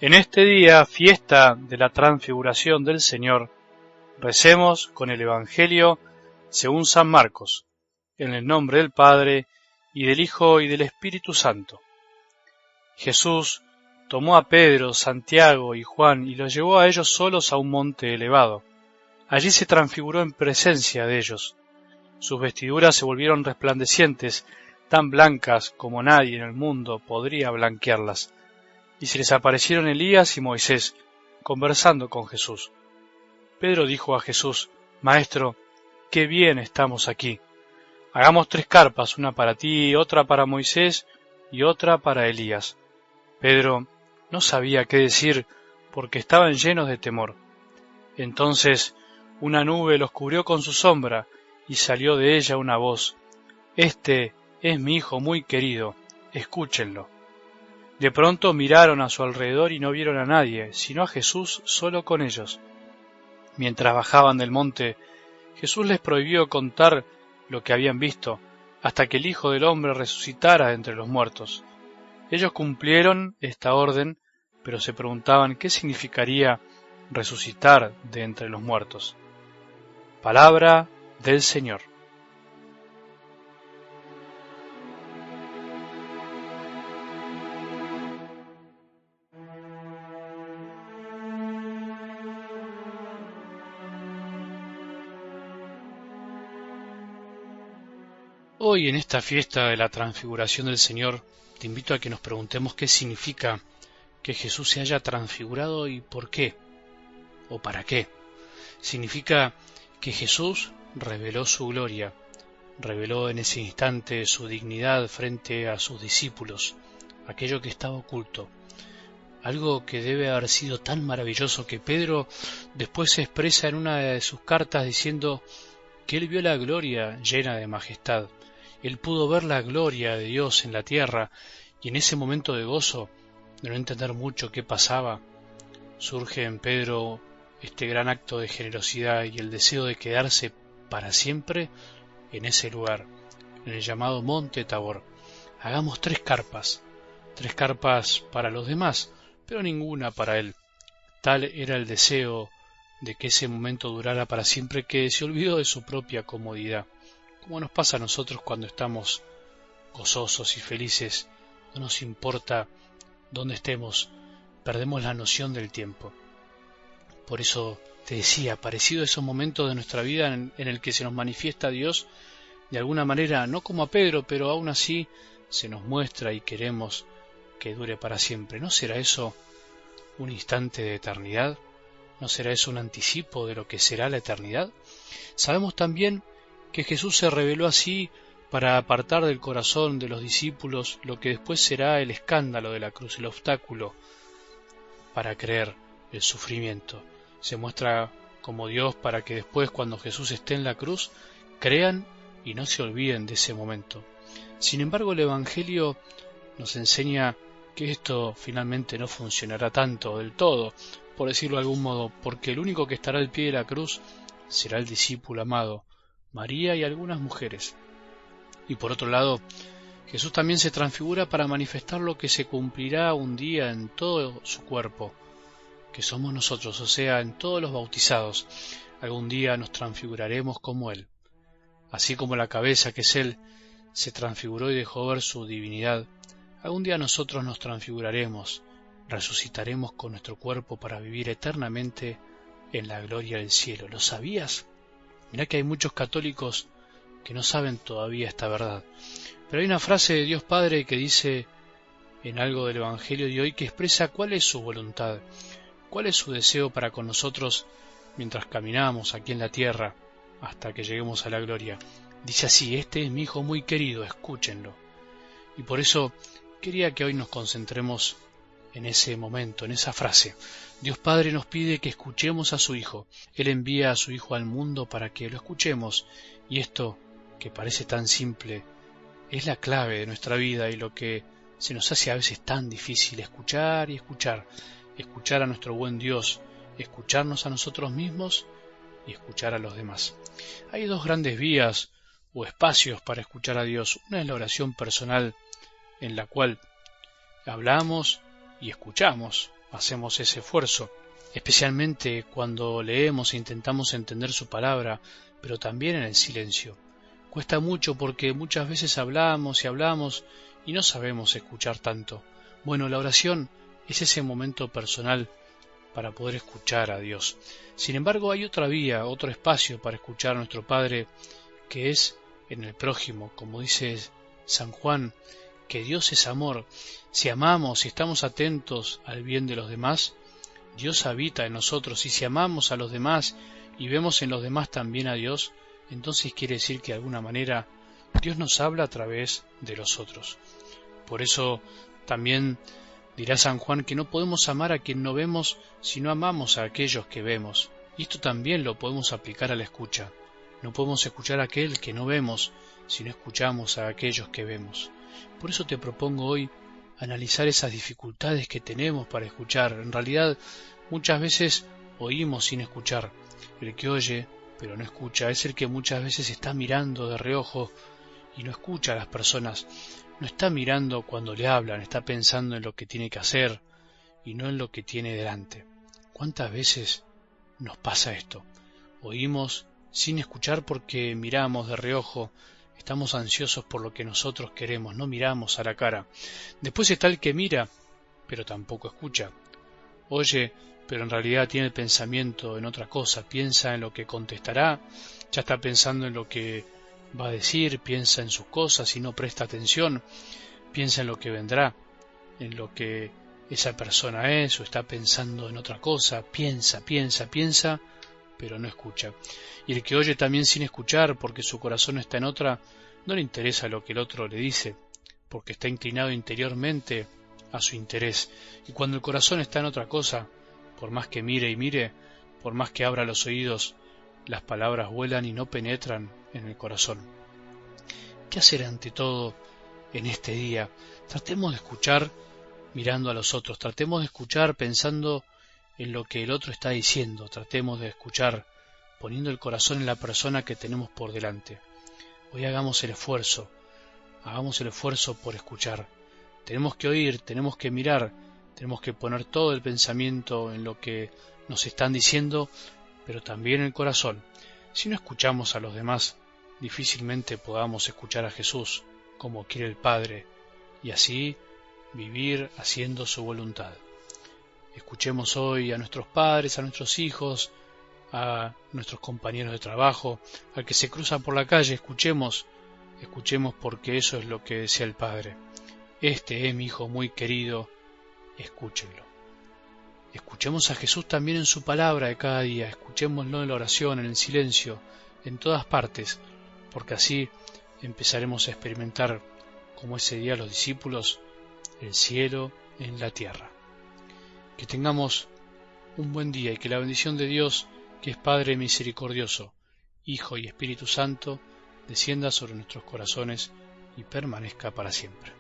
En este día, fiesta de la transfiguración del Señor, recemos con el Evangelio según San Marcos, en el nombre del Padre, y del Hijo, y del Espíritu Santo. Jesús tomó a Pedro, Santiago y Juan y los llevó a ellos solos a un monte elevado. Allí se transfiguró en presencia de ellos. Sus vestiduras se volvieron resplandecientes, tan blancas como nadie en el mundo podría blanquearlas. Y se les aparecieron Elías y Moisés, conversando con Jesús. Pedro dijo a Jesús: Maestro, qué bien estamos aquí. Hagamos 3 carpas, una para ti, otra para Moisés y otra para Elías. Pedro no sabía qué decir porque estaban llenos de temor. Entonces una nube los cubrió con su sombra y salió de ella una voz: Este es mi Hijo muy querido, escúchenlo. De pronto miraron a su alrededor y no vieron a nadie, sino a Jesús solo con ellos. Mientras bajaban del monte, Jesús les prohibió contar lo que habían visto, hasta que el Hijo del Hombre resucitara de entre los muertos. Ellos cumplieron esta orden, pero se preguntaban qué significaría resucitar de entre los muertos. Palabra del Señor. Hoy, en esta fiesta de la transfiguración del Señor, te invito a que nos preguntemos qué significa que Jesús se haya transfigurado y por qué, o para qué. Significa que Jesús reveló su gloria, reveló en ese instante su dignidad frente a sus discípulos, aquello que estaba oculto. Algo que debe haber sido tan maravilloso que Pedro después se expresa en una de sus cartas diciendo que él vio la gloria llena de majestad. Él pudo ver la gloria de Dios en la tierra, y en ese momento de gozo, de no entender mucho qué pasaba, surge en Pedro este gran acto de generosidad y el deseo de quedarse para siempre en ese lugar, en el llamado Monte Tabor. Hagamos 3 carpas para los demás, pero ninguna para él. Tal era el deseo de que ese momento durara para siempre que se olvidó de su propia comodidad. Como nos pasa a nosotros cuando estamos gozosos y felices, no nos importa dónde estemos, perdemos la noción del tiempo. Por eso te decía, parecido a esos momentos de nuestra vida en el que se nos manifiesta Dios, de alguna manera, no como a Pedro, pero aún así se nos muestra y queremos que dure para siempre. ¿No será eso un instante de eternidad? ¿No será eso un anticipo de lo que será la eternidad? Sabemos también que Jesús se reveló así para apartar del corazón de los discípulos lo que después será el escándalo de la cruz, el obstáculo para creer, el sufrimiento. Se muestra como Dios para que después, cuando Jesús esté en la cruz, crean y no se olviden de ese momento. Sin embargo, el Evangelio nos enseña que esto finalmente no funcionará tanto del todo, por decirlo de algún modo, porque el único que estará al pie de la cruz será el discípulo amado, María y algunas mujeres. Y por otro lado, Jesús también se transfigura para manifestar lo que se cumplirá un día en todo su cuerpo, que somos nosotros, o sea, en todos los bautizados. Algún día nos transfiguraremos como Él. Así como la cabeza, que es Él, se transfiguró y dejó ver su divinidad, algún día nosotros nos transfiguraremos, resucitaremos con nuestro cuerpo para vivir eternamente en la gloria del cielo. ¿Lo sabías? Mirá que hay muchos católicos que no saben todavía esta verdad. Pero hay una frase de Dios Padre que dice en algo del Evangelio de hoy que expresa cuál es su voluntad, cuál es su deseo para con nosotros mientras caminamos aquí en la tierra hasta que lleguemos a la gloria. Dice así: Este es mi Hijo muy querido, escúchenlo. Y por eso quería que hoy nos concentremos en ese momento, en esa frase. Dios Padre nos pide que escuchemos a su Hijo. Él envía a su Hijo al mundo para que lo escuchemos. Y esto, que parece tan simple, es la clave de nuestra vida y lo que se nos hace a veces tan difícil: escuchar y escuchar. Escuchar a nuestro buen Dios, escucharnos a nosotros mismos y escuchar a los demás. Hay 2 grandes vías o espacios para escuchar a Dios. Una es la oración personal, en la cual hablamos y escuchamos hacemos ese esfuerzo, especialmente cuando leemos e intentamos entender su palabra, pero también en el silencio. Cuesta mucho porque muchas veces hablamos y no sabemos escuchar tanto. Bueno, la oración es ese momento personal para poder escuchar a Dios. Sin embargo, hay otra vía, otro espacio para escuchar a nuestro Padre, que es en el prójimo. Como dice San Juan, que Dios es amor. Si amamos, si estamos atentos al bien de los demás, Dios habita en nosotros. Y si amamos a los demás y vemos en los demás también a Dios, entonces quiere decir que de alguna manera Dios nos habla a través de los otros. Por eso también dirá San Juan que no podemos amar a quien no vemos si no amamos a aquellos que vemos. Y esto también lo podemos aplicar a la escucha. No podemos escuchar a aquel que no vemos si no escuchamos a aquellos que vemos. Por eso te propongo hoy analizar esas dificultades que tenemos para escuchar. En realidad, muchas veces oímos sin escuchar. El que oye, pero no escucha, es el que muchas veces está mirando de reojo y no escucha a las personas. No está mirando cuando le hablan, está pensando en lo que tiene que hacer y no en lo que tiene delante. ¿Cuántas veces nos pasa esto? Oímos sin escuchar porque miramos de reojo, estamos ansiosos por lo que nosotros queremos, no miramos a la cara. Después está el que mira, pero tampoco escucha. Oye, pero en realidad tiene el pensamiento en otra cosa, piensa en lo que contestará, ya está pensando en lo que va a decir, piensa en sus cosas y no presta atención, piensa en lo que vendrá, en lo que esa persona es, o está pensando en otra cosa, piensa, pero no escucha. Y el que oye también sin escuchar, porque su corazón está en otra, no le interesa lo que el otro le dice, porque está inclinado interiormente a su interés. Y cuando el corazón está en otra cosa, por más que mire y mire, por más que abra los oídos, las palabras vuelan y no penetran en el corazón. ¿Qué hacer ante todo en este día? Tratemos de escuchar mirando a los otros, tratemos de escuchar pensando en lo que el otro está diciendo, tratemos de escuchar poniendo el corazón en la persona que tenemos por delante. Hoy hagamos el esfuerzo por escuchar. Tenemos que oír, tenemos que mirar, tenemos que poner todo el pensamiento en lo que nos están diciendo, pero también el corazón. Si no escuchamos a los demás, difícilmente podamos escuchar a Jesús como quiere el Padre, y así vivir haciendo su voluntad. Escuchemos hoy a nuestros padres, a nuestros hijos, a nuestros compañeros de trabajo, al que se cruza por la calle, escuchemos porque eso es lo que desea el Padre. Este es mi Hijo muy querido, escúchenlo. Escuchemos a Jesús también en su palabra de cada día, escuchémoslo en la oración, en el silencio, en todas partes, porque así empezaremos a experimentar, como ese día los discípulos, el cielo en la tierra. Que tengamos un buen día y que la bendición de Dios, que es Padre misericordioso, Hijo y Espíritu Santo, descienda sobre nuestros corazones y permanezca para siempre.